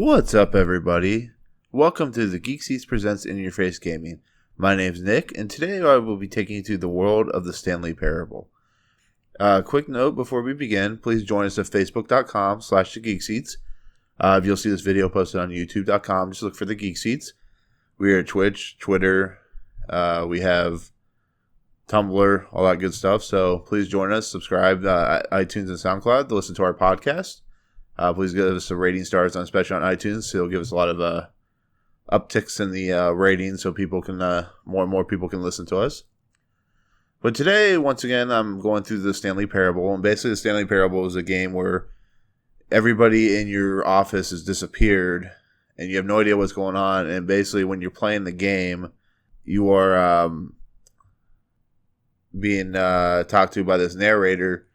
What's up, everybody? Welcome to the Geek Seats Presents In Your Face Gaming. My name's Nick, and today I will be taking you to the world of the Stanley Parable. Quick note before we begin, please join us at facebook.com/thegeekseats. If you'll see this video posted on youtube.com, just look for the Geek Seats. We are at Twitch, Twitter, we have Tumblr, all that good stuff. So please join us, subscribe iTunes and SoundCloud to listen to our podcast. Please give us a rating stars on especially on iTunes. So it'll give us a lot of upticks in the ratings, so people can more and more people can listen to us. But today, once again, I'm going through the Stanley Parable, and basically the Stanley Parable is a game where everybody in your office has disappeared, and you have no idea what's going on. And basically, when you're playing the game, you are being talked to by this narrator.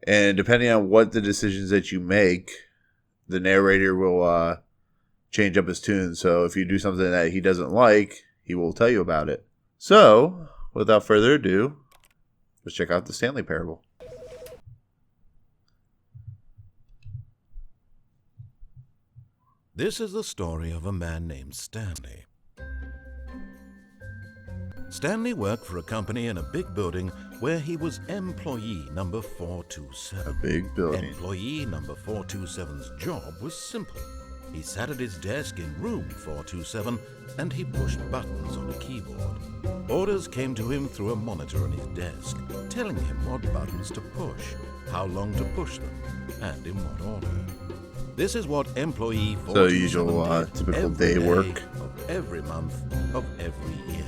And depending on what the decisions that you make, the narrator will change up his tune. So if you do something that he doesn't like, he will tell you about it. So, without further ado, let's check out the Stanley Parable. This is the story of a man named Stanley. Stanley worked for a company in a big building where he was employee number 427. A big building. Employee number 427's job was simple. He sat at his desk in room 427 and he pushed buttons on a keyboard. Orders came to him through a monitor on his desk, telling him what buttons to push, how long to push them, and in what order. This is what employee 427 So usual typical day work of every month of every year.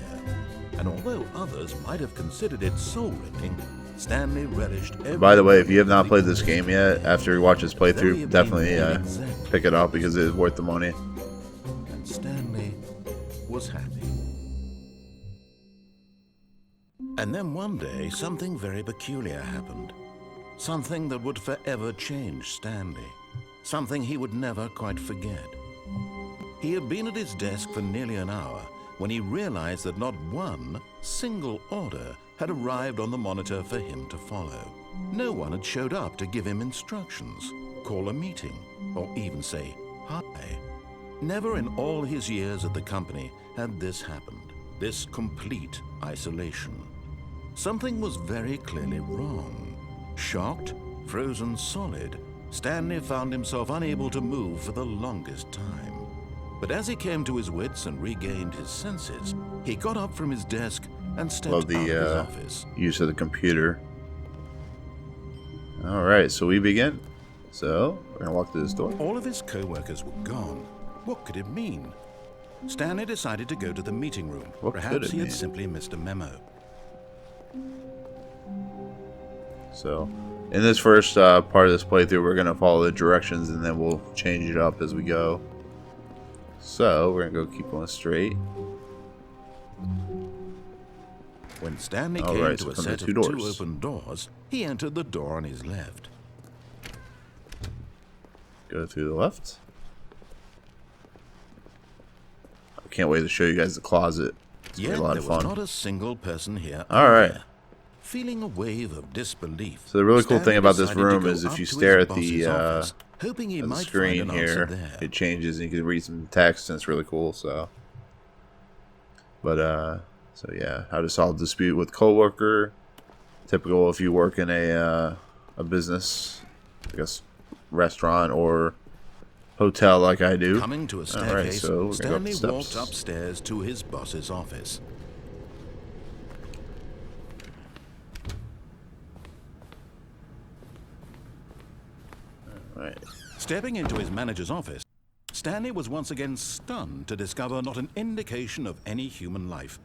And although others might have considered it soul-rending, Stanley relished every... By the way, if you have not played this game yet, after you watch this playthrough, definitely pick it up because it is worth the money. And Stanley was happy. And then one day, something very peculiar happened. Something that would forever change Stanley. Something he would never quite forget. He had been at his desk for nearly an hour when he realized that not one single order had arrived on the monitor for him to follow. No one had showed up to give him instructions, call a meeting, or even say hi. Never in all his years at the company had this happened, this complete isolation. Something was very clearly wrong. Shocked, frozen solid, Stanley found himself unable to move for the longest time. But as he came to his wits and regained his senses, he got up from his desk and stepped out of his office. Use of the computer. Alright, so we begin. So, we're going to walk through this door. All of his co-workers were gone. What could it mean? Stanley decided to go to the meeting room. Perhaps he had simply missed a memo. So, in this first part of this playthrough, we're going to follow the directions and then we'll change it up as we go. So, we're going to go keep going straight. When Stanley came to a set of two open doors, he entered the door on his left. Go through the left. I can't wait to show you guys the closet. It's going to be a lot of fun. There was not a single person here. Alright. Feeling a wave of disbelief. So the really cool thing about this room is if you stare at the screen here, it changes and you can read some text and it's really cool. So, so yeah, how to solve dispute with coworker. Typical if you work in a business, I guess, restaurant or hotel like I do. Coming to a staircase, Stanley walked upstairs to his boss's office. Right. Stepping into his manager's office, Stanley was once again stunned to discover not an indication of any human life.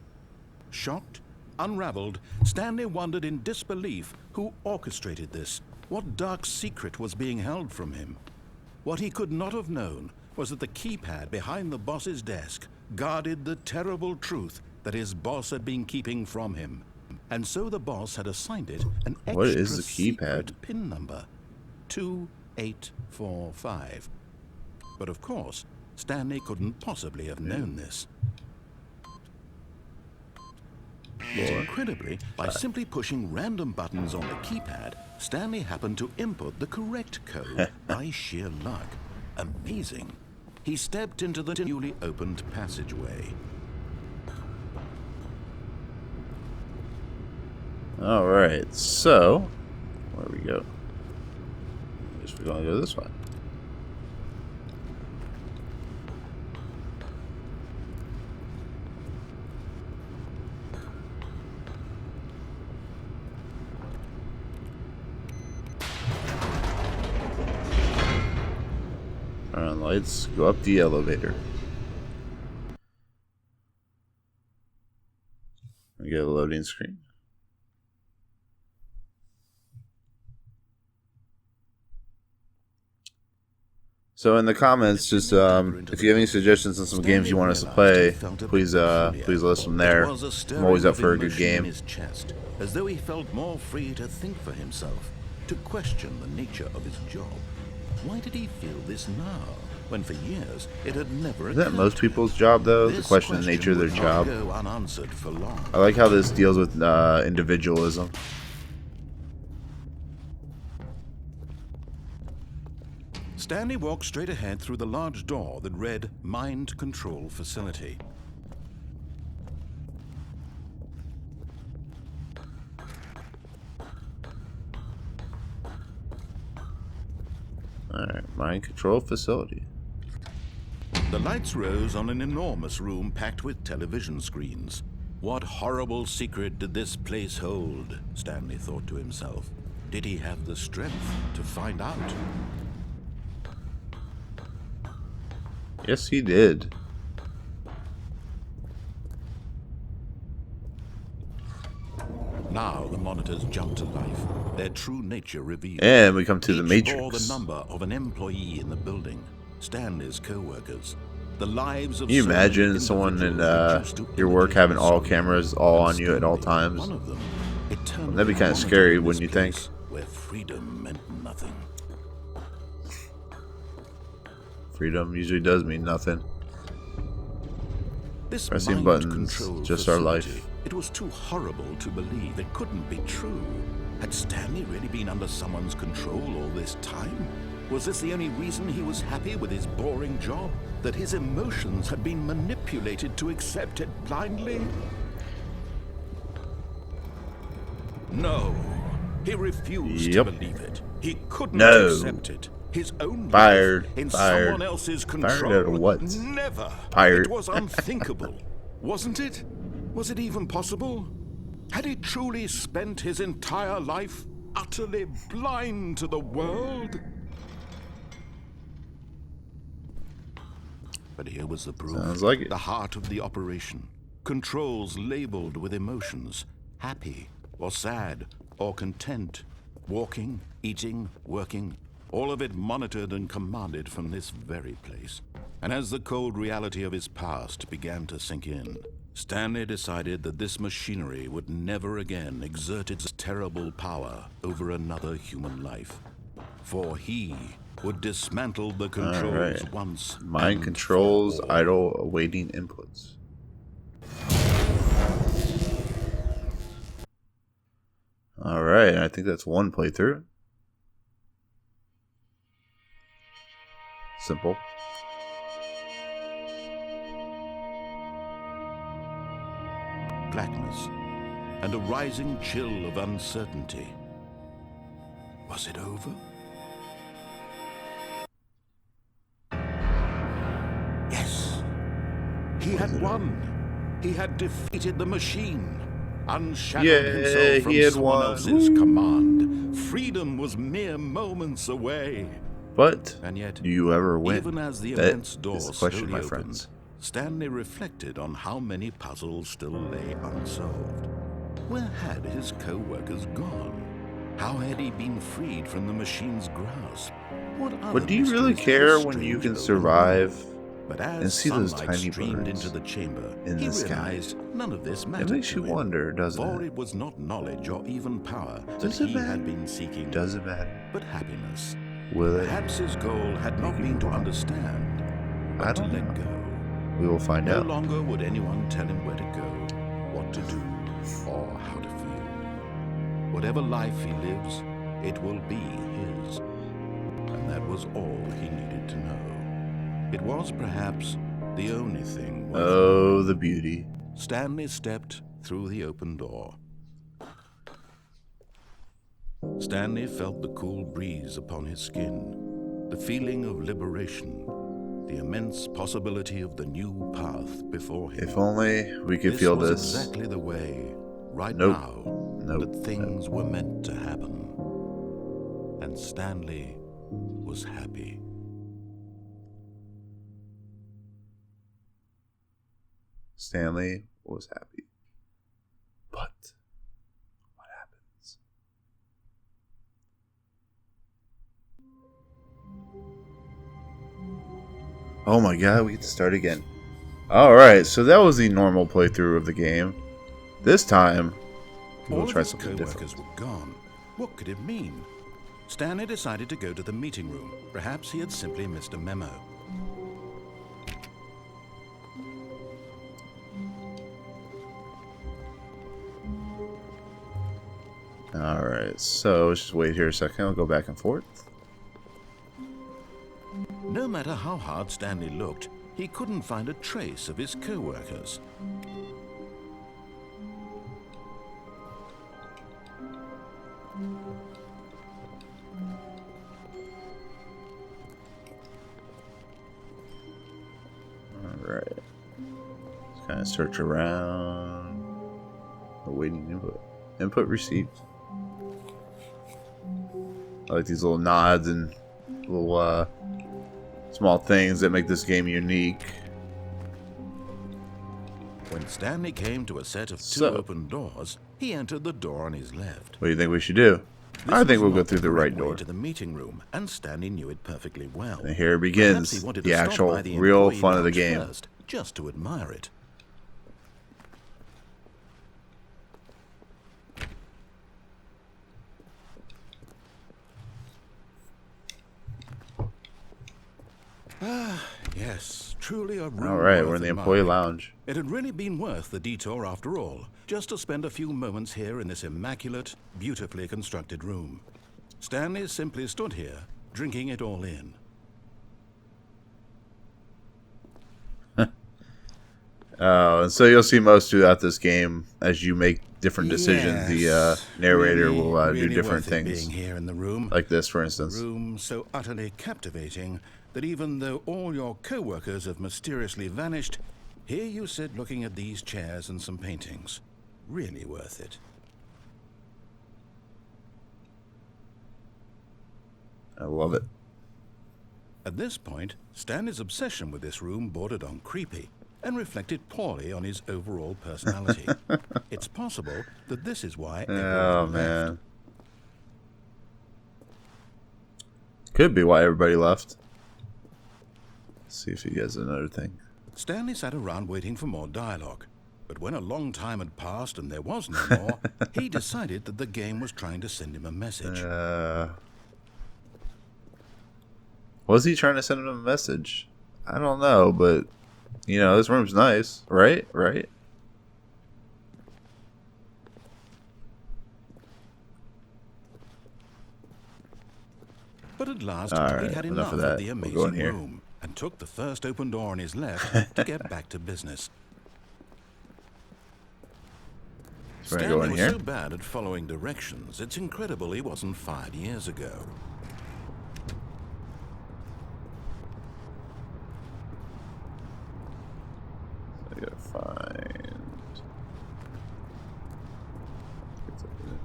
Shocked, unraveled, Stanley wondered in disbelief who orchestrated this, what dark secret was being held from him. What he could not have known was that the keypad behind the boss's desk guarded the terrible truth that his boss had been keeping from him. And so the boss had assigned it an extra secret PIN number, 2845. But of course, Stanley couldn't possibly have known this. Yet incredibly, by simply pushing random buttons on the keypad, Stanley happened to input the correct code by sheer luck. Amazing. he stepped into the newly opened passageway. Alright, so where do we go? I guess we're gonna go this way. Turn on lights, go up the elevator. We get a loading screen. So in the comments, just if you have any suggestions on some games you want us to play, please list them there. I'm always up for a good game. As though he felt more free to think for himself, to question the nature of his job. Why did he feel this now, when for years it had never occurred? Isn't that most people's job, though, to question the nature of their job? I like how this deals with individualism. Stanley walked straight ahead through the large door that read Mind Control Facility. Alright, Mind Control Facility. The lights rose on an enormous room packed with television screens. What horrible secret did this place hold? Stanley thought to himself. Did he have the strength to find out? Yes, he did. Now the monitors jumped to life, their true nature revealed. And we come to the Each bore Matrix. the number of an employee in the building, Stanley's co-workers. The lives of Can you so many imagine someone in individuals reduced to your work having all individual cameras all on you at all Stanley, times? one of them, it turned That'd be kind of monitor scary, in wouldn't this you think? place Where freedom meant nothing. Freedom usually does mean nothing. This Pressing mind buttons, control just our facility, life. It was too horrible to believe. It couldn't be true. Had Stanley really been under someone's control all this time? Was this the only reason he was happy with his boring job? That his emotions had been manipulated to accept it blindly? No. He refused to believe it. He couldn't accept it. His own Fired. life in Fired. someone else's control. Fired out of what? Never. Fired. It was unthinkable. Wasn't it? Was it even possible? Had he truly spent his entire life utterly blind to the world? But here was the proof. Sounds like it. The heart of the operation. Controls labeled with emotions. Happy or sad or content. Walking, eating, working. All of it monitored and commanded from this very place. And as the cold reality of his past began to sink in, Stanley decided that this machinery would never again exert its terrible power over another human life. For he would dismantle the controls once. Mind controls, idle, awaiting inputs. Alright, I think that's one playthrough. Simple. Blackness and a rising chill of uncertainty. Was it over? Yes. He had won. He had defeated the machine. Unshackled himself from someone else's command. Freedom was mere moments away. But And yet, do you ever win? even as the That immense door is the question, slowly my opened, friends. Stanley reflected on how many puzzles still lay unsolved. Where had his co-workers gone? How had he been freed from the machine's grasp? What other But do you really mysteries care lay when you strange can over the survive world? But as and see those sunlight tiny streamed birds into the chamber, in he the sky? realized none of this mattered It makes to you him, wonder, doesn't for it? it was not knowledge or even power that Does it he matter? had been seeking, Does it matter? but happiness. Will it? Perhaps his goal had not Make been you to wrong? understand, but I to don't let know. go. We will find No out. longer would anyone tell him where to go, what to do, or how to feel. Whatever life he lives, it will be his. And that was all he needed to know. It was perhaps the only thing worth Oh, the beauty. Stanley stepped through the open door. Stanley felt the cool breeze upon his skin, the feeling of liberation, the immense possibility of the new path before him. If only we could feel this. This was exactly the way, right Nope. now, that things were meant to happen. And Stanley was happy. Stanley was happy. But what happens? Oh my god, we get to start again. Alright, so that was the normal playthrough of the game. This time, we'll try something different. Co-workers were gone. What could it mean? Stanley decided to go to the meeting room. Perhaps he had simply missed a memo. Alright, so let's just wait here a second. I'll go back and forth. No matter how hard Stanley looked, he couldn't find a trace of his co-workers. Alright. Just kind of search around. Awaiting input. Input received. I like these little nods and little small things that make this game unique. When Stanley came to a set of two open doors, he entered the door on his left. What do you think we should do? I think we'll go through the right door door. To the meeting room, and Stanley knew it perfectly well. And here begins the actual real fun of the game. First, just to admire it. Ah, yes, truly a room. All right, worth we're in the admiring. employee lounge. It had really been worth the detour after all, just to spend a few moments here in this immaculate, beautifully constructed room. Stanley simply stood here, drinking it all in. And so you'll see most throughout this game as you make different decisions. The narrator will do different things. Being here in the room, like this, for instance. A room so utterly captivating that even though all your co-workers have mysteriously vanished, here you sit looking at these chairs and some paintings. Really worth it. I love it. At this point, Stanley's obsession with this room bordered on creepy and reflected poorly on his overall personality. It's possible that this is why everyone left. Could be why everybody left. Let's see if he has another thing. Stanley sat around waiting for more dialogue. But when a long time had passed and there was no more, he decided that the game was trying to send him a message. Was he trying to send him a message? I don't know, but, you know, this room's nice, right? Right? But at last, right, he'd had enough of the amazing we'll room and took the first open door on his left to get back to business. Stanley was so bad at following directions, it's incredible he wasn't fired years ago. I gotta find.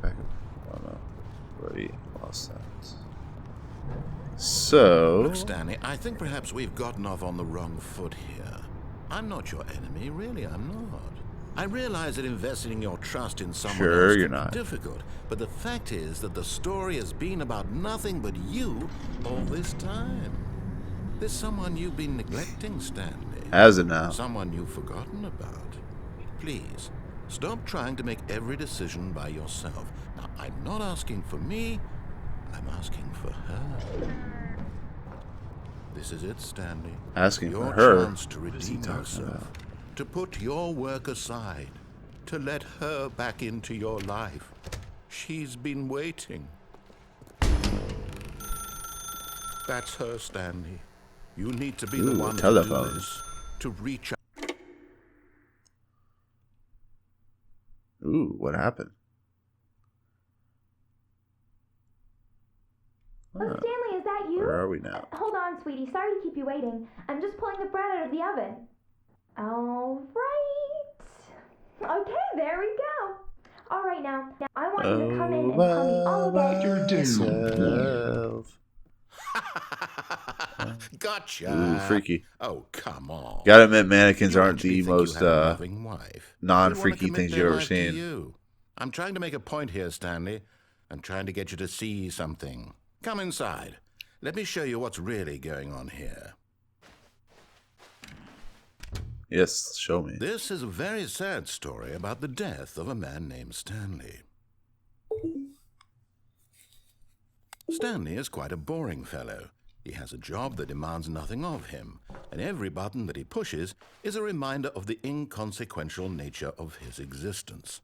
Oh no, already lost that. So, look, Stanley, I think perhaps we've gotten off on the wrong foot here. I'm not your enemy, really, I'm not. I realize that investing your trust in someone else can be difficult, but the fact is that the story has been about nothing but you all this time. There's someone you've been neglecting, Stanley. Has it now? Someone you've forgotten about. Please, stop trying to make every decision by yourself. Now, I'm not asking for me, I'm asking for her. This is it, Stanley. Asking your for her? Chance to redeem yourself. To put your work aside, to let her back into your life. She's been waiting. That's her, Stanley. You need to be Ooh, the one to telephone. do this, to reach out. Ooh, what happened? Oh, Stanley, is that you? Where are we now? Hold on, sweetie. Sorry to keep you waiting. I'm just pulling the bread out of the oven. All right. Okay, there we go. All right, now I want you to come in and tell me all about your day. Gotcha. Ooh, freaky. Oh, come on. Gotta admit, mannequins You aren't actually the think you most have a loving wife. non-freaky They wanna things commit you've their ever life to seen. you. I'm trying to make a point here, Stanley. I'm trying to get you to see something. Come inside. Let me show you what's really going on here. Yes, show me. This is a very sad story about the death of a man named Stanley. Stanley is quite a boring fellow. He has a job that demands nothing of him, and every button that he pushes is a reminder of the inconsequential nature of his existence.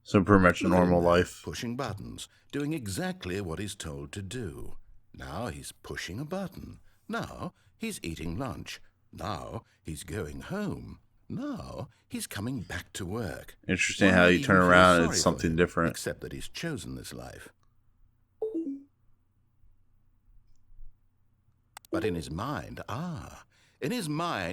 So pretty much a Look at him normal there, life. pushing buttons, doing exactly what he's told to do. Now he's pushing a button. Now he's eating lunch. Now he's going home. Now he's coming back to work. Interesting One how might you turn even feel around and sorry it's for something him, different. Except that he's chosen this life. But in his mind,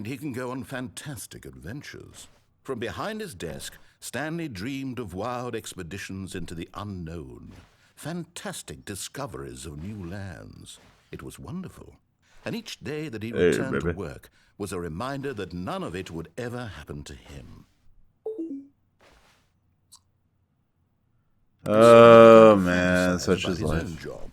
he can go on fantastic adventures. From behind his desk, Stanley dreamed of wild expeditions into the unknown, fantastic discoveries of new lands. It was wonderful. And each day that he returned to work was a reminder that none of it would ever happen to him. Oh So he began to man, fantasize such about is his life. own job.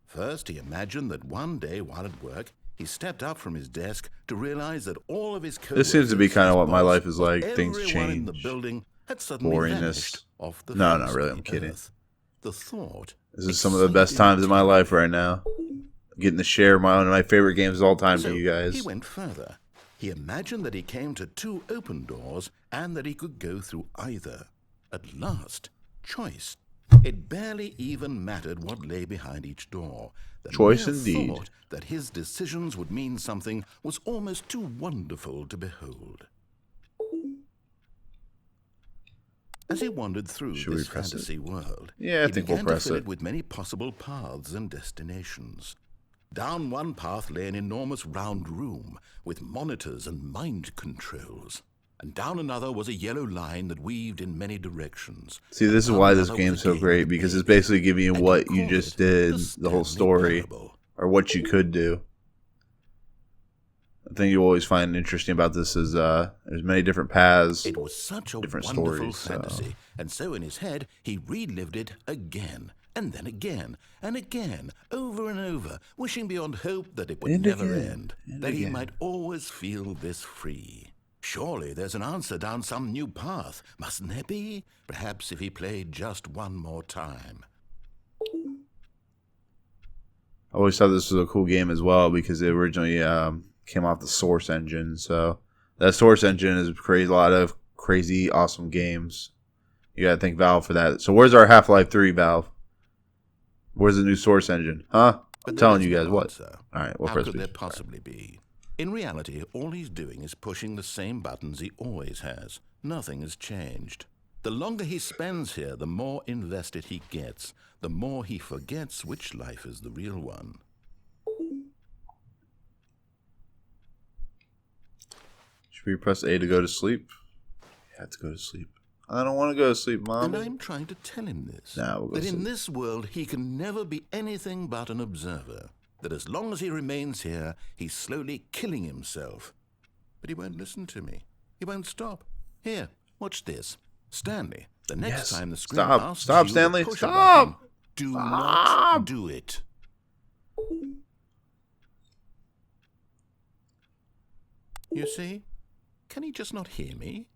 First, he imagined that one day while at work, he stepped up from his desk to realize that all of his This seems to be coworkers, kind of his what my boss, life is like. Things everyone in the change. building had suddenly vanished Boringness. off the No, face not really. of I'm the kidding. earth. The thought This is some of the best times of my life right now. Getting to share one of my favorite games of all time So to you guys. he went further. He imagined that he came to two open doors and that he could go through either. At last, choice. It barely even mattered what lay behind each door. The Choice mere indeed. thought that his decisions would mean something was almost too wonderful to behold. As he wandered through Should we this press it? fantasy world, Yeah, I he think we'll began to press fill it. it with many possible paths and destinations. Down one path lay an enormous round room with monitors and mind controls. And down another was a yellow line that weaved in many directions. See, this is Down why this another was game's a so game great, with because it's babies. basically giving you And what he you called just it did, the whole Stanley story, Parable. or what you could do. The thing you always find interesting about this is there's many different paths, It was such a different wonderful stories. fantasy, and so in his head he relived it again, and then again, and again, over and over, wishing beyond hope that it would And never again, end, and that he again. might always feel this free. Surely there's an answer down some new path, mustn't there be? Perhaps if he played just one more time. I always thought this was a cool game as well because it originally came off the Source engine. So that Source engine has created a lot of crazy, awesome games. You gotta thank Valve for that. So where's our Half-Life 3, Valve? Where's the new Source engine? Huh? But I'm there telling is you no guys what. answer. All right, we'll How press could there B. possibly be? In reality, all he's doing is pushing the same buttons he always has. Nothing has changed. The longer he spends here, the more invested he gets, the more he forgets which life is the real one. Should we press A to go to sleep? You have to go to sleep. I don't want to go to sleep, Mom. And I'm trying to tell him this. Nah, we'll go that in sleep. this world he can never be anything but an observer. That as long as he remains here, he's slowly killing himself. But he won't listen to me. He won't stop. Here, watch this. Stanley, the next time the screen asks Stop, you Stanley. to push Stop. a button, do not do it. You see? Can he just not hear me?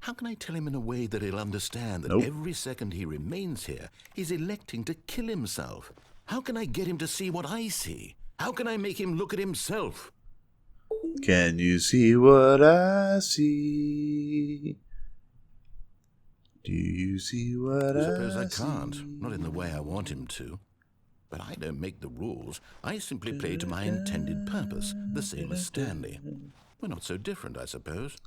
How can I tell him in a way that he'll understand that Nope. every second he remains here, he's electing to kill himself? How can I get him to see what I see? How can I make him look at himself? Can you see what I see? Do you see what I suppose I see? can't. Not in the way I want him to. But I don't make the rules. I simply play to my intended purpose, the same as Stanley. We're not so different, I suppose.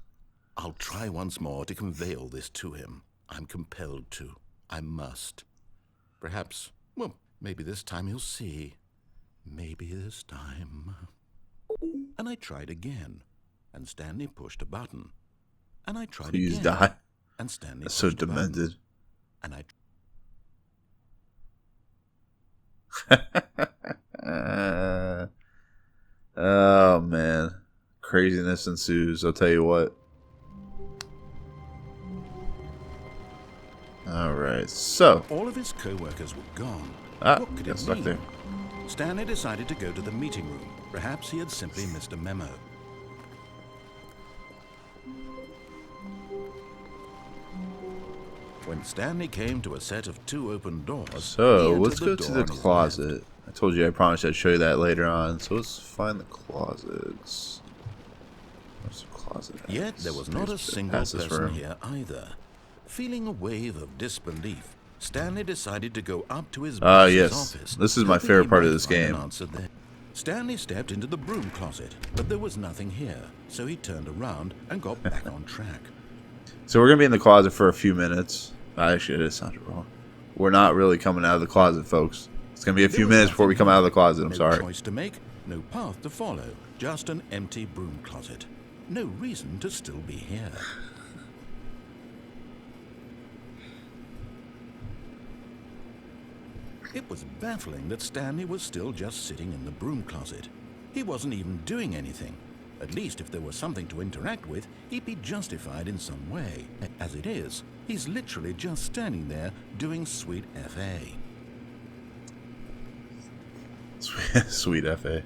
I'll try once more to convey all this to him. I'm compelled to. I must. Perhaps, well, maybe this time he'll see. Maybe this time. And I tried again, and Stanley pushed a button. And I tried Please again. die. And Stanley That's so pushed a button. demented. And I Oh man, craziness ensues. I'll tell you what. All right, so all of his co-workers were gone. what What could got it stuck mean? there. Stanley decided to go to the meeting room. Perhaps he had simply missed a memo. When Stanley came to a set of 2 open doors, So he entered let's go to door the on his closet. left. I told you I promised I'd show you that later on. So let's find the closets. Where's the closet? at? Yet there was not a There's single past this person room. here either. Feeling a wave of disbelief, Stanley decided to go up to his boss's Yes. office. This is my hoping favorite he part of might this find an game. answer there. Stanley stepped into the broom closet, but there was nothing here, so he turned around and got back on track. So we're gonna be in the closet for a few minutes. Actually, it sounded wrong. We're not really coming out of the closet, folks. It's gonna be a There few was minutes before we nothing come out of the here. closet. I'm No sorry. choice to make, no path to follow, just an empty broom closet. No reason to still be here. It was baffling that Stanley was still just sitting in the broom closet. He wasn't even doing anything. At least if there was something to interact with, he'd be justified in some way. As it is, he's literally just standing there doing sweet FA. Sweet FA.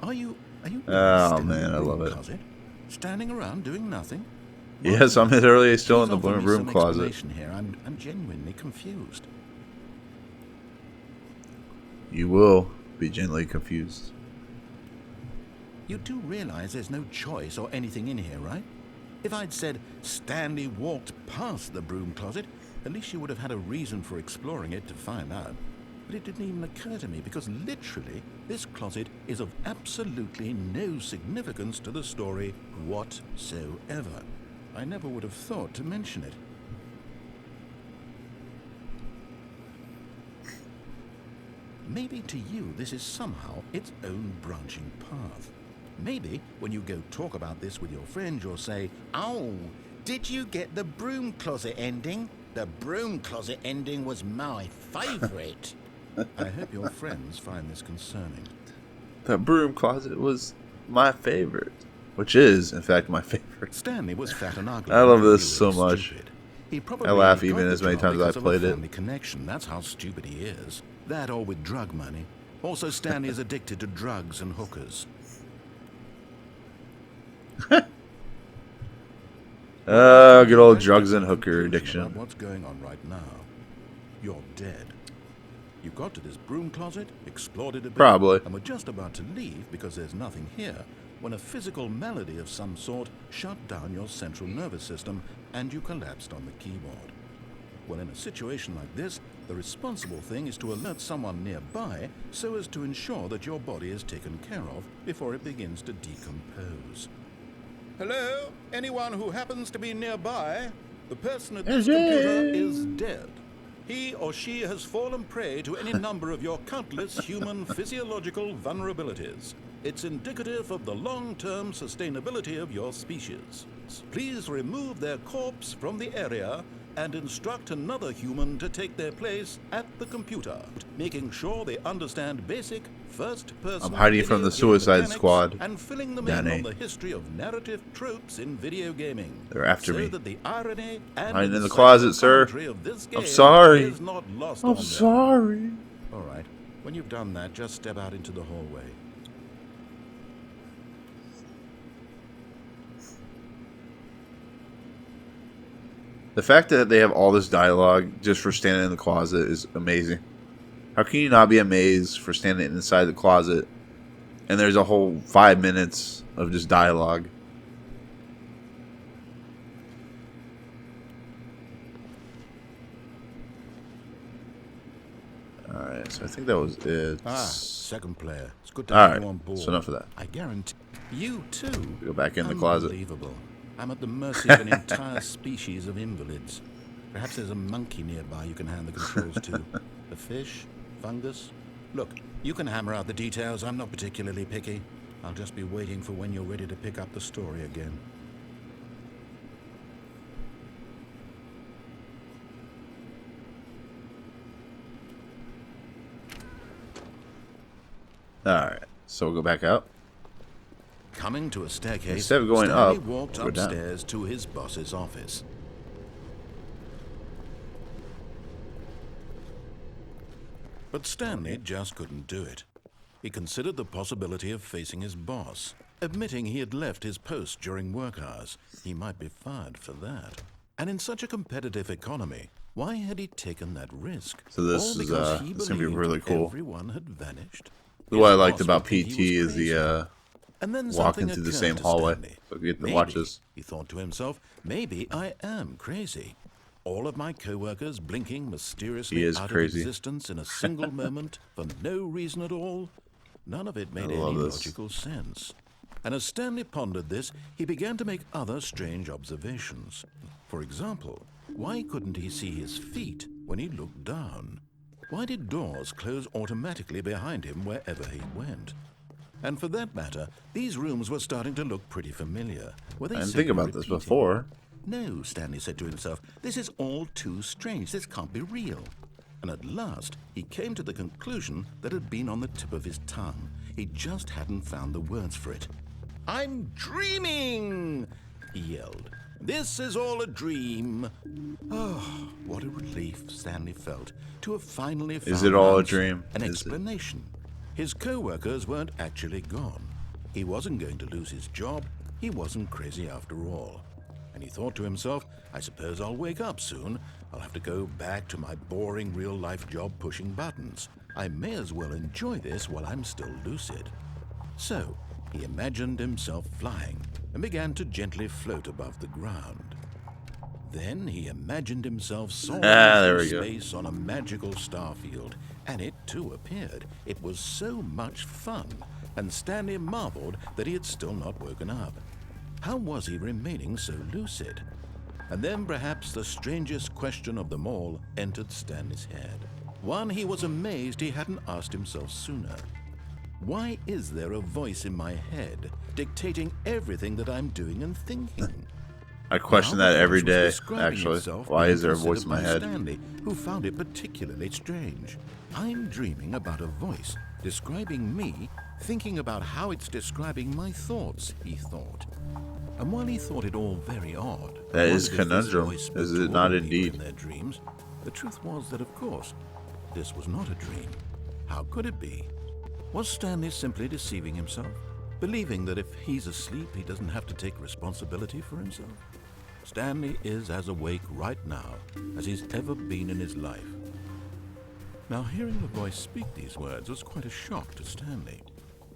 Are you Oh, still in man, the I broom love it. closet? Standing around doing nothing? Yes, I'm literally still in Please the offer me broom some closet. explanation here. I'm genuinely confused. You will be genuinely confused. You do realize there's no choice or anything in here, right? If I'd said Stanley walked past the broom closet, at least you would have had a reason for exploring it to find out. But it didn't even occur to me because literally this closet is of absolutely no significance to the story whatsoever. I never would have thought to mention it. Maybe to you this is somehow its own branching path. Maybe when you go talk about this with your friend, you'll say, "Oh, did you get the broom closet ending? The broom closet ending was my favorite." I hope your friends find this concerning. The broom closet was my favorite, which is, in fact, my favorite. Stanley was fat and ugly. I love and this so really much. stupid. He probably I laugh got even the as many job times as I because of a played it. family connection. That's how stupid he is. That or with drug money. Also, Stanley is addicted to drugs and hookers. Good old drugs and hooker Conclusion addiction. about what's going on right now? You're dead. You got to this broom closet, explored it a bit, Probably. and were just about to leave because there's nothing here when a physical malady of some sort shut down your central nervous system and you collapsed on the keyboard. Well, in a situation like this, the responsible thing is to alert someone nearby so as to ensure that your body is taken care of before it begins to decompose. Hello? Anyone who happens to be nearby? The person at this computer is dead. He or she has fallen prey to any number of your countless human physiological vulnerabilities. It's indicative of the long-term sustainability of your species. Please remove their corpse from the area and instruct another human to take their place at the computer, making sure they understand basic first-person I'm hiding from the video game Suicide mechanics Squad. and filling them Danny. in on the history of narrative tropes in video gaming. They're after so me. that the irony and Hiding in the insightful closet, sir. commentary of this I'm game sorry. is not lost on I'm them. sorry. All right. When you've done that, just step out into the hallway. The fact that they have all this dialogue just for standing in the closet is amazing. How can you not be amazed for standing inside the closet and there's a whole 5 minutes of just dialogue? Alright, Alright, so I think that was it. Second player. It's good to All have right, you on board. so enough of that. I guarantee you too. Go back in the closet. Unbelievable. I'm at the mercy of an entire species of invalids. Perhaps there's a monkey nearby you can hand the controls to. A fish? Fungus? Look, you can hammer out the details. I'm not particularly picky. I'll just be waiting for when you're ready to pick up the story again. Alright, so we'll go back out. Coming to a staircase, Instead of going Stanley up, walked we'll go down. upstairs to his boss's office. But Stanley just couldn't do it. He considered the possibility of facing his boss, admitting he had left his post during work hours. He might be fired for that. And in such a competitive economy, why had he taken that risk? So this All is, because he it's gonna be believed really cool. everyone had vanished. What I His liked boss about would think PT he was is crazy. the And then walking something through the occurred same to hallway. Stanley. So we get the Maybe, watches. he thought to himself, maybe I am crazy. All of my co-workers blinking mysteriously He is out crazy. of existence in a single moment for no reason at all. None of it made I any love this. logical sense. And as Stanley pondered this, he began to make other strange observations. For example, why couldn't he see his feet when he looked down? Why did doors close automatically behind him wherever he went? And for that matter, these rooms were starting to look pretty familiar. Were they I didn't simply think about this repeating? before. No, Stanley said to himself, this is all too strange. This can't be real. And at last, he came to the conclusion that had been on the tip of his tongue. He just hadn't found the words for it. I'm dreaming, he yelled. This is all a dream. Oh, what a relief Stanley felt to have finally found Is it all a answer, dream? an Is it? explanation. His co-workers weren't actually gone. He wasn't going to lose his job. He wasn't crazy after all. And he thought to himself, I suppose I'll wake up soon. I'll have to go back to my boring real-life job pushing buttons. I may as well enjoy this while I'm still lucid. So, he imagined himself flying and began to gently float above the ground. Then he imagined himself soaring there through we go. space on a magical starfield, and it too appeared. It was so much fun, and Stanley marveled that he had still not woken up. How was he remaining so lucid? And then perhaps the strangest question of them all entered Stanley's head. One he was amazed he hadn't asked himself sooner. Why is there a voice in my head dictating everything that I'm doing and thinking? I question Now that the every voice was day, describing actually. itself Why being is there a voice in my considered head? by Stanley, who found it particularly strange. I'm dreaming about a voice describing me, thinking about how it's describing my thoughts, he thought. And while he thought it all very odd, That is wondered if this conundrum, voice spoke is to it not all people indeed? in their dreams, the truth was that, of course, this was not a dream. How could it be? Was Stanley simply deceiving himself, believing that if he's asleep, he doesn't have to take responsibility for himself? Stanley is as awake right now as he's ever been in his life. Now, hearing the voice speak these words was quite a shock to Stanley.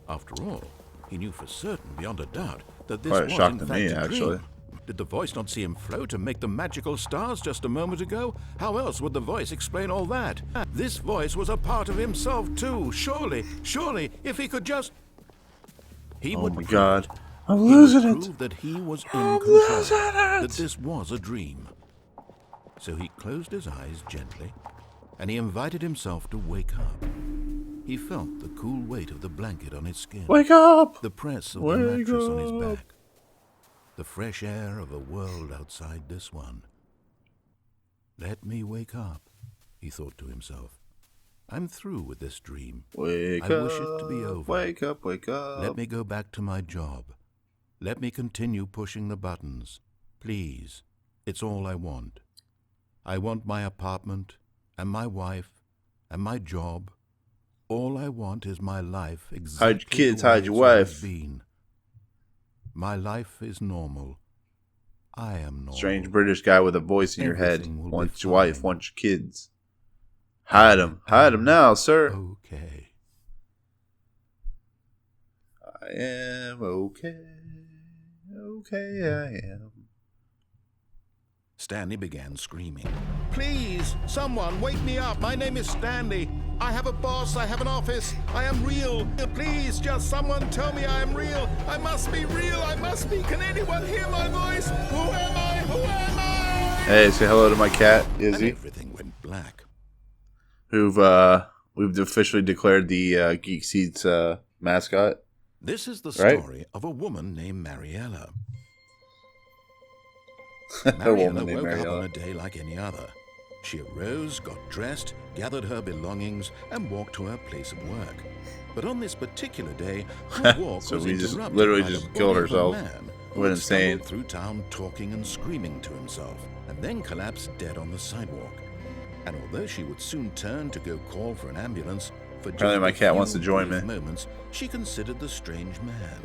After all, he knew for certain, beyond a doubt, that this Quite a was shock in to fact me, a actually. dream. Did the voice not see him float and make the magical stars just a moment ago? How else would the voice explain all that? This voice was a part of himself too. Surely, if he could just... He Oh would my prove god. it. I'm He would losing it. prove that he was in I'm control, losing it. that this was a dream. So he closed his eyes gently, and he invited himself to wake up. He felt the cool weight of the blanket on his skin, Wake up! the press of Wake the mattress on his up. back, the fresh air of a world outside this one. Let me wake up, he thought to himself. I'm through with this dream. Wake I up! wish it to be over. Wake up! Wake up! Let me go back to my job. Let me continue pushing the buttons. Please, it's all I want. I want my apartment, and my wife, and my job. All I want is my life exactly Hide your kids, the way hide your it's always wife. been. My life is normal. I am normal. Strange British guy with a voice in your head. Everything will be Wants your wife, fine. wants your kids. Hide him. Hide him now, sir. Okay. I am okay. Okay, I am. Stanley began screaming. Please, someone, wake me up. My name is Stanley. I have a boss. I have an office. I am real. Please, just someone tell me I am real. I must be real. I must be. Can anyone hear my voice? Who am I? Who am I? Hey, say hello to my cat, Izzy. And everything went black. We've officially declared the Geek Seats mascot. This is the story of a woman named Mariella. Mariella woke up on a day like any other. She arose, got dressed, gathered her belongings, and walked to her place of work. But on this particular day, her walk so was we just interrupted literally by just the killed body of a herself. man who Went had insane. stumbled through town talking and screaming to himself, and then collapsed dead on the sidewalk. And although she would soon turn to go call for an ambulance, for just Apparently my a cat few wants to join brief me. moments, she considered the strange man.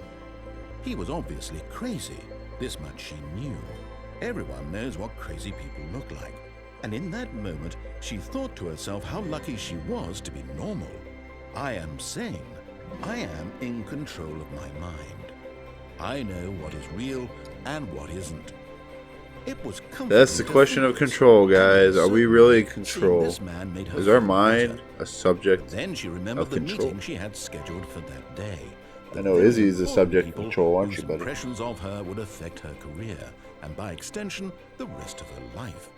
He was obviously crazy. This much she knew. Everyone knows what crazy people look like. And in that moment, she thought to herself how lucky she was to be normal. I am sane. I am in control of my mind. I know what is real and what isn't. It was comforting. That's the question of control, guys. Are we really in control? Is our mind a subject Then she remembered of the control? meeting she had scheduled for that day. I know Izzy is a subject of control, aren't you, buddy? Impressions of her would affect her career, and by extension, the rest of her life.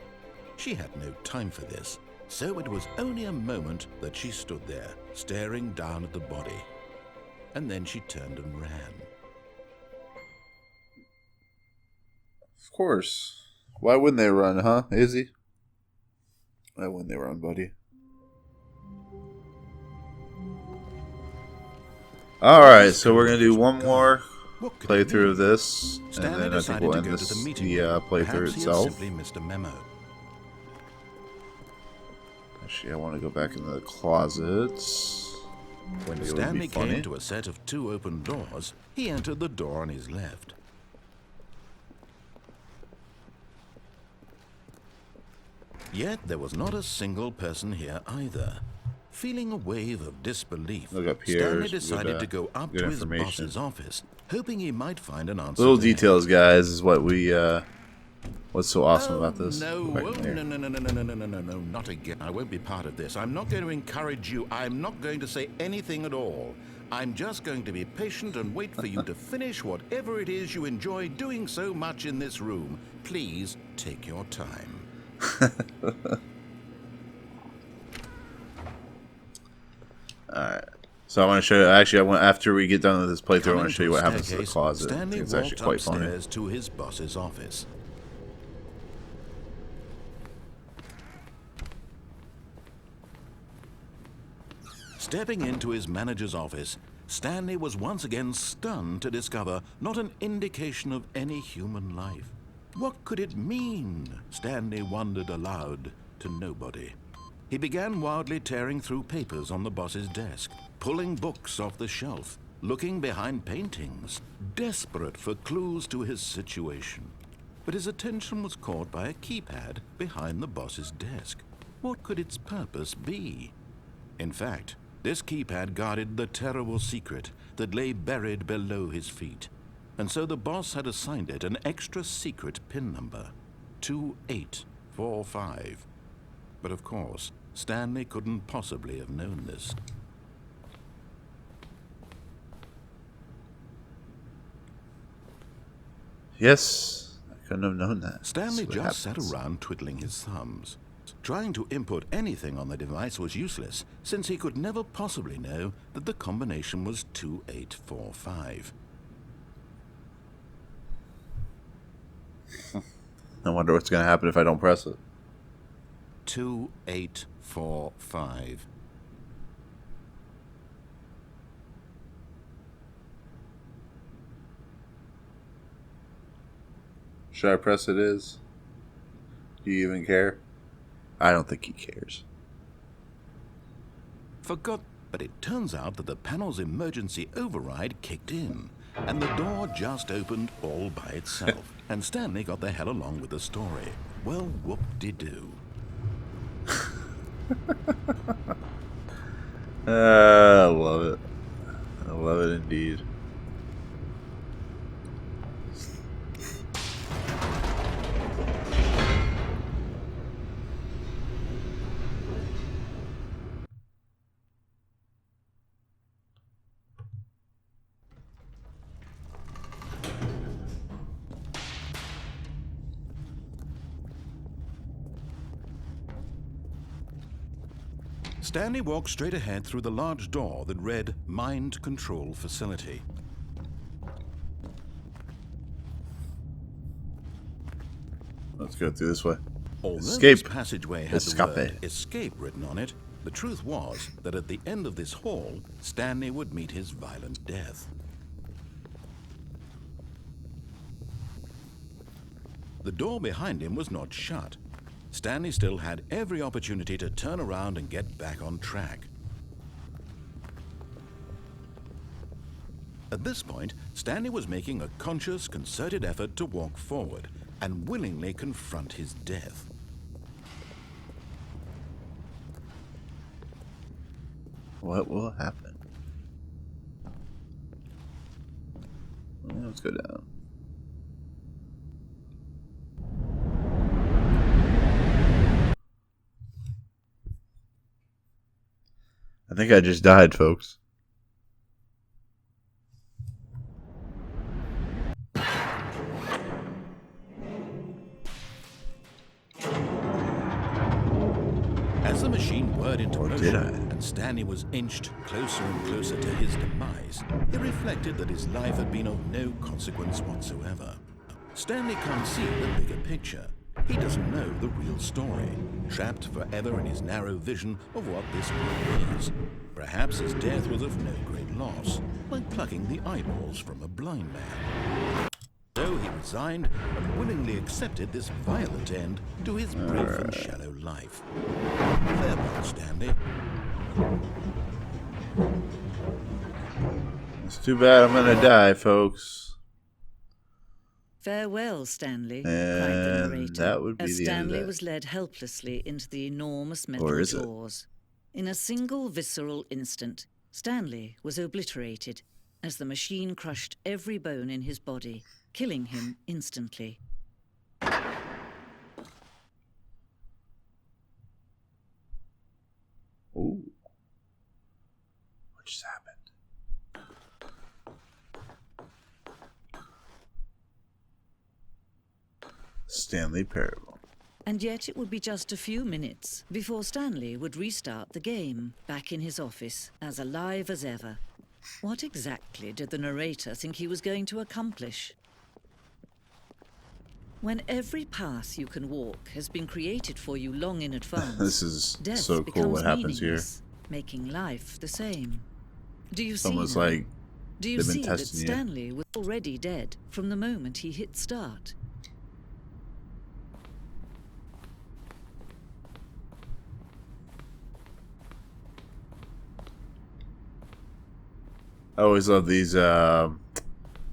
She had no time for this, so it was only a moment that she stood there, staring down at the body. And then she turned and ran. Of course. Why wouldn't they run, huh, Izzy? Why wouldn't they run, buddy? Alright, so we're going to do one more playthrough of this, and then I think we'll end this, the playthrough itself. Simply missed a memo. Actually, I want to go back into the closets. When Stanley came to a set of 2 open doors, he entered the door on his left. Yet there was not a single person here either. Feeling a wave of disbelief, Look up here, Stanley decided to go up to his information. boss's office, hoping he might find an answer. Little there. details, guys, is what we, what's so awesome about this. No, Go back in there. no, not again. I won't be part of this. I'm not going to encourage you. I'm not going to say anything at all. I'm just going to be patient and wait for you to finish whatever it is you enjoy doing so much in this room. Please take your time. Alright. So I want to show you, actually, after we get done with this playthrough, I want to show you what happens to the Staircase, closet. I Stanley think it's actually walked quite funny. upstairs to his boss's office. Stepping into his manager's office, Stanley was once again stunned to discover not an indication of any human life. What could it mean? Stanley wondered aloud to nobody. He began wildly tearing through papers on the boss's desk, pulling books off the shelf, looking behind paintings, desperate for clues to his situation. But his attention was caught by a keypad behind the boss's desk. What could its purpose be? In fact, this keypad guarded the terrible secret that lay buried below his feet. And so the boss had assigned it an extra secret PIN number, 2845. But of course, Stanley couldn't possibly have known this. Yes, I couldn't have known that. Stanley That's what just sat happens. around twiddling his thumbs. Trying to input anything on the device was useless, since he could never possibly know that the combination was 2845. I wonder what's going to happen if I don't press it. 2845. Should I press it is? Do you even care? I don't think he cares. Forgot, but it turns out that the panel's emergency override kicked in, and the door just opened all by itself, and Stanley got the hell along with the story. Well, whoop-de-doo. I love it. I love it indeed. Stanley walked straight ahead through the large door that read Mind Control Facility. Let's go through this way. Although Escape. this passageway had Escape. the word escape written on it, the truth was that at the end of this hall, Stanley would meet his violent death. The door behind him was not shut. Stanley still had every opportunity to turn around and get back on track. At this point, Stanley was making a conscious, concerted effort to walk forward and willingly confront his death. What will happen? Let's go down. I think I just died, folks. As the machine whirred into motion, I? and Stanley was inched closer and closer to his demise, he reflected that his life had been of no consequence whatsoever. Stanley can't see the bigger picture. He doesn't know the real story, trapped forever in his narrow vision of what this world is. Perhaps his death was of no great loss, like plucking the eyeballs from a blind man. So he resigned and willingly accepted this violent end to his brief and shallow life. Farewell, Stanley. It's too bad I'm gonna die, folks. Farewell, Stanley, cried And the narrator, that would be as the end of Stanley that. was led helplessly into the enormous Or metal is it? jaws. In a single visceral instant, Stanley was obliterated as the machine crushed every bone in his body, killing him instantly. Ooh. What just happened? Stanley Parable. And yet it would be just a few minutes before Stanley would restart the game, back in his office, as alive as ever. What exactly did the narrator think he was going to accomplish? When every path you can walk has been created for you long in advance, This is death so cool becomes what happens here. meaningless, making life the same. Do you It's see almost now? like Do you they've been see that testing you. Stanley was already dead from the moment he hit start? I always love these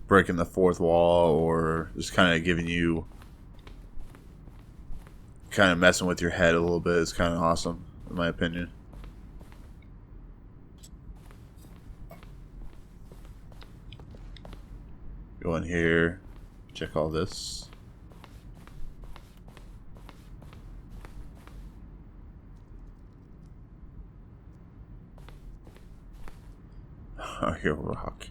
breaking the fourth wall or just kind of giving you kind of messing with your head a little bit. It's kind of awesome in my opinion. Go in here, check all this. Oh, you're a rock.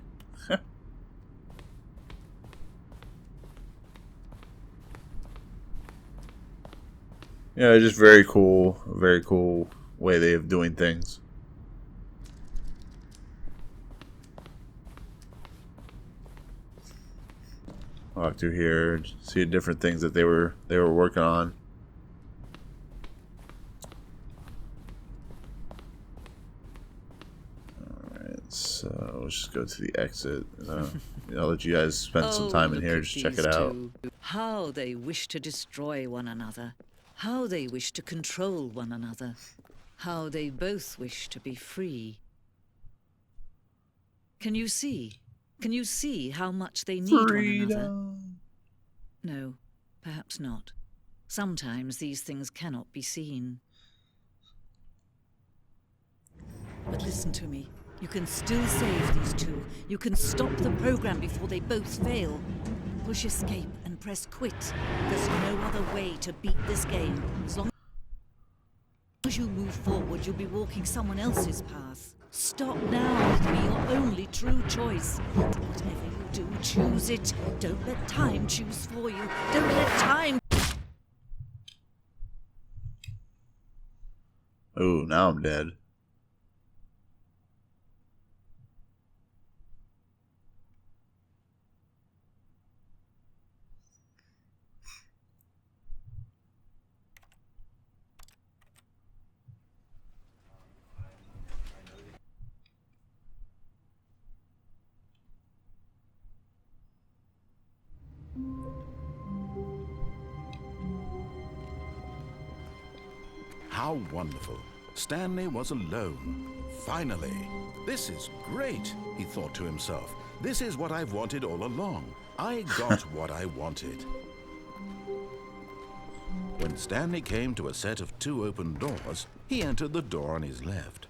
Yeah, just very cool way they have doing things. Walk through here, see different things that they were working on. So let's just go to the exit. I'll let you guys spend some time in look here, at just check these it out. two. How they wish to destroy one another. How they wish to control one another. How they both wish to be free. Can you see? Can you see how much they need one another? No, perhaps not. Sometimes these things cannot be seen. But listen to me. You can still save these two. You can stop the program before they both fail. Push escape and press quit. There's no other way to beat this game. As long as you move forward, you'll be walking someone else's path. Stop now with me, your only true choice. Whatever you do, choose it. Don't let time choose for you. Don't let time... Oh, now I'm dead. How wonderful. Stanley was alone. Finally. This is great, he thought to himself. This is what I've wanted all along. I got what I wanted. When Stanley came to a set of 2 open doors, he entered the door on his left.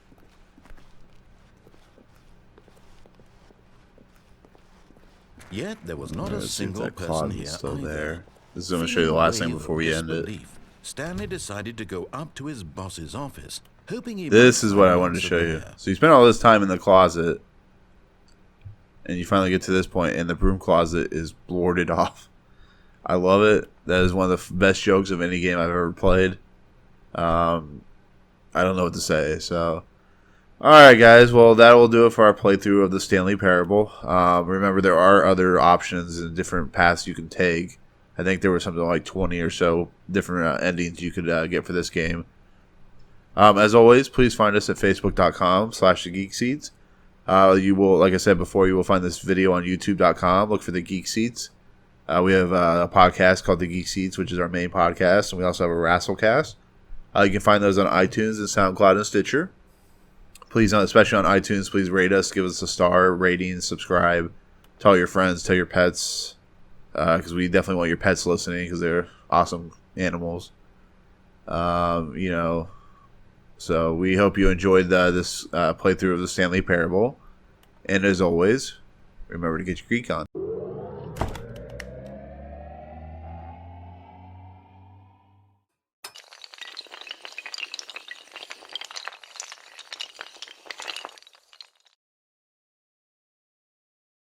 Yet there was not a single person here still either. there. This is going to show you the last thing before we end it. Stanley decided to go up to his boss's office, hoping he This is what I wanted to show you. So you spent all this time in the closet, and you finally get to this point, and the broom closet is boarded off. I love it. That is one of the best jokes of any game I've ever played. I don't know what to say. So, all right, guys. Well, that will do it for our playthrough of the Stanley Parable. Remember, there are other options and different paths you can take. I think there was something like 20 or so different endings you could get for this game. As always, please find us at facebook.com/thegeekseats. You will, like I said before, you will find this video on youtube.com. Look for the Geek Seats. We have a podcast called The Geek Seats, which is our main podcast, and we also have a Rasslecast. You can find those on iTunes and SoundCloud and Stitcher. Please, especially on iTunes, please rate us, give us a star rating, subscribe, tell your friends, tell your pets, because we definitely want your pets listening because they're awesome animals. So we hope you enjoyed this playthrough of the Stanley Parable. And as always, remember to get your geek on.